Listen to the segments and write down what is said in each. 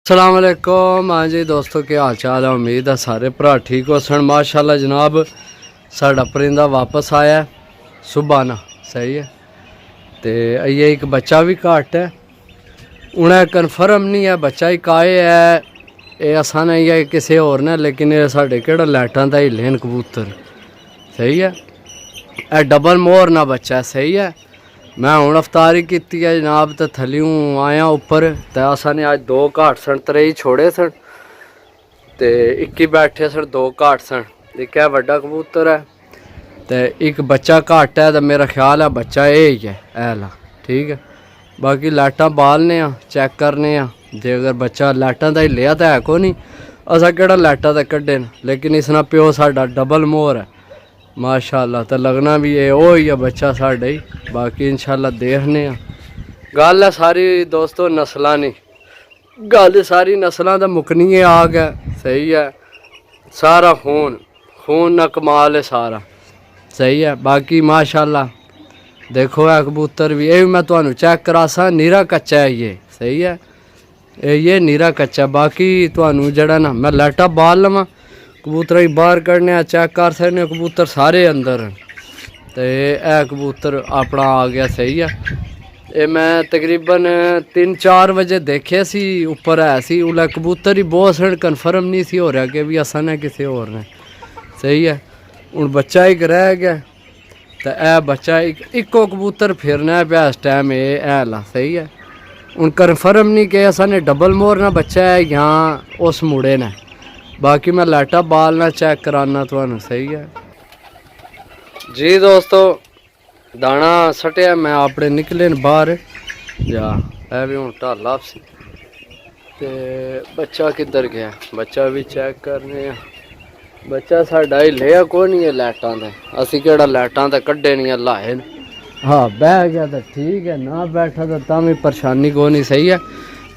अस्सलाम वालेकुम। हाँ जी दोस्तों, क्या हाल चाल है? उम्मीद है सारे भरा ठीक हो सन। माशाल्लाह जनाब, साड़ा परिंदा वापस आया सुबह ना, सही है। तो ये एक बच्चा भी घट है, उन्हें कन्फर्म नहीं है बच्चा ही काए है, ये असा नहीं है किसी होर ने, लेकिन ये साढ़े केड़ा लाइटां दा हिले न कबूतर, सही है। यह डबल मोहर ना बच्चा है, सही है। मैं हूँ अफतारी की है जनाब, तो थल्यों आया उपर, तो असा ने अज 2 घाट सन, 3 छोड़े सन, तो 21 बैठे सन, 2 घाट सन। एक है वड्डा कबूतर है, तो एक बच्चा घट है, तो मेरा ख्याल है बच्चा ये ही है ऐला, ठीक है। बाकी लाइटां बालने चेक करने, जे अगर बच्चा लाइटां दा ही लिया तो है को नहीं, असा केड़ा लाइटां दा कड्ढे न, लेकिन इसना प्यो साडा डबल मोहर है माशाल्लाह, तो लगना भी ये ओ ही है बच्चा साढ़े ही। बाकी इंशाल्लाह देखने गल है सारी दोस्तों नस्लां नहीं, गल सारी नस्लां दा मुकनी आ गया, सही है। सारा खून ना कमाल है सारा, सही है। बाकी माशाल्लाह देखो है कबूतर भी, ये मैं तुहानू चेक करासा, नीरा कच्चा है ये, सही है। ये नीरा कच्चा। बाकी तुहानू जड़ा ना मैं लाइटा बाल लवां, कबूतर बाहर कढ़ने चेक कर सकने, कबूतर सारे अंदर हैं। तो यह कबूतर अपना आ गया, सही है। ये मैं तकरीबन 3-4 बजे देखे सी उपर है सी, उल्लै कबूतर ही बहुत सारे कन्फर्म नहीं सी हो रहा कि भी असा ने किसी होर ने, सही है। हूँ बच्चा एक रह गया, तो यह बच्चा इको कबूतर फिरना पाया इस टाइम ये हैला, सही है। हूँ कन्फर्म नहीं कि असा ने डबल मोहर ना बच्चा है या उस मुड़े ने। बाकी मैं लाइटा बालना चेक कराना तुहानू, सही है जी दोस्तों। दाना सटिया मैं अपने निकले न बाहर जा, है भी हूँ ढाला सी, ते बच्चा किधर गया, बच्चा भी चेक करने। बच्चा साडा ही लिया को नहीं है लाइटां दा, असी केड़ा लाइटां दा कड्ढे नहीं लाए न। हाँ बह गया तो ठीक है, ना बैठा तो तां परेशानी को नहीं, सही है।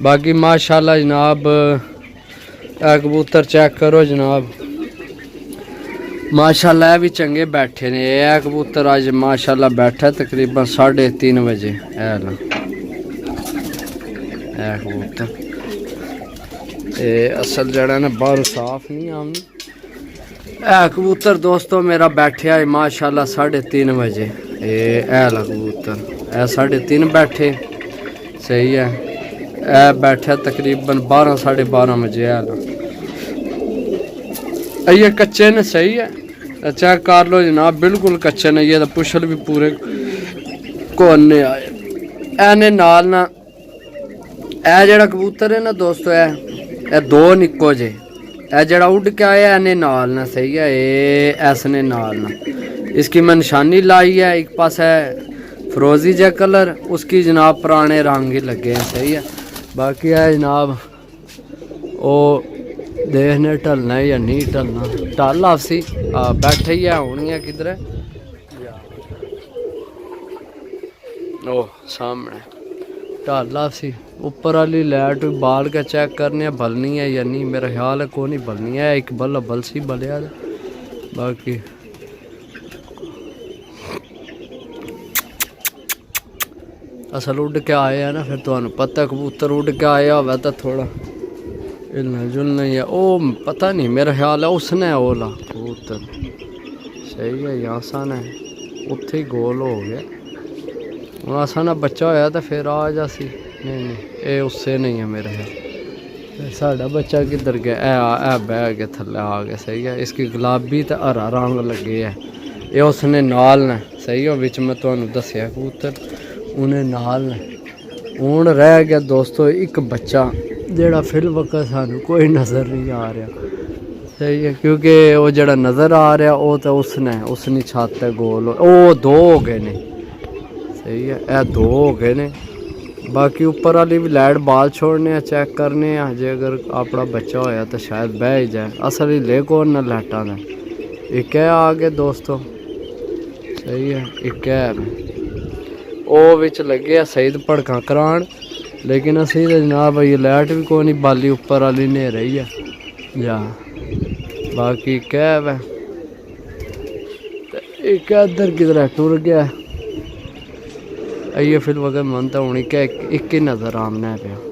बाकी माशाल्लाह जनाब कबूतर चेक करो जनाब, माशाल्लाह भी चंगे बैठे ने। यह कबूतर अज माशाल्लाह बैठा तकरीबन 3:30 बजे। है कबूतर असल जड़ा ना बाहर साफ नहीं आमनी। है कबूतर दोस्तों मेरा बैठे है माशाल्लाह 3:30 बजे। है कबूतर 3:30 बैठे, सही है। यह बैठा तकरीबन 12-12:30 बजे। ये कच्चे ने, सही है। चेक कर लो जनाब, बिल्कुल कच्चे ने। ये तो पुछल भी पूरे कोने आए एने नाल ना। ए जड़ा कबूतर है ना दोस्तों, ए 2 निक्को जे, ए जड़ा उड़ के आया एने नाल ना, सही है। ये ऐसने नाल ना, इसकी मैं निशानी लाई है। एक पास है फरोजी जा कलर, उसकी जनाब पुराने रंग ही लगे हैं, सही है। बाकी है जनाब ओ देखने ढलना या नहीं ढलना, ढल आपसी बैठे ही है होनी है किधर है ओ सामने ढल आपसी। ऊपर वाली लाइट बाल के चेक करने बलनी है या नहीं, मेरा ख्याल है को नहीं बलनी है, एक बल सी बलिया। बाकी असल उड़ के आए हैं ना, फिर तुहानू पता कबूतर उड़ के आया हुआ तो थोड़ा हिलना जुलना ही है। ओ पता नहीं, मेरा ख्याल है उसने ओला कबूतर, सही है। यहाँ सन है उत्थे ही गोल हो गया। हूँ असा ना बच्चा होया तो फिर आ जासी, नहीं ये उससे नहीं है मेरा ख्याल। साढ़ा बच्चा किधर गया? ए बह गया थल्ले आ गया, सही है। इसकी गुलाबी तो हरा रंग लगे है, ये उसने नाल ने, सही है। विच मैं तुहानू दसिया कबूतर उन्हें नाल ने। हूँ रह गया दोस्तों एक बच्चा, जेड़ा फिल वक्त सानू कोई नज़र नहीं आ रहा, सही है। क्योंकि वो जड़ा नज़र आ रहा वो तो उसने छत है गोल, ओ 2 हो गए ने, सही है। ए 2 हो गए ने। बाकी ऊपर वाली भी लाइट बाल छोड़ने चेक करने, जे अगर अपना बच्चा होया तो शायद बह ही जाए। असल ही ले कौन ना लाइटा का एक है आ गए दोस्तों, सही है। एक है ओ विच लगे सईद भड़का करान, लेकिन असी तो जनाब ये लाइट भी कोई नहीं बाली, उपर वाली ने रही है जा। बाकी कैब है एक इधर किधर टुर गया। ये फिर वगैरह मन तो होनी क्या एक ही नज़र आमना है पे।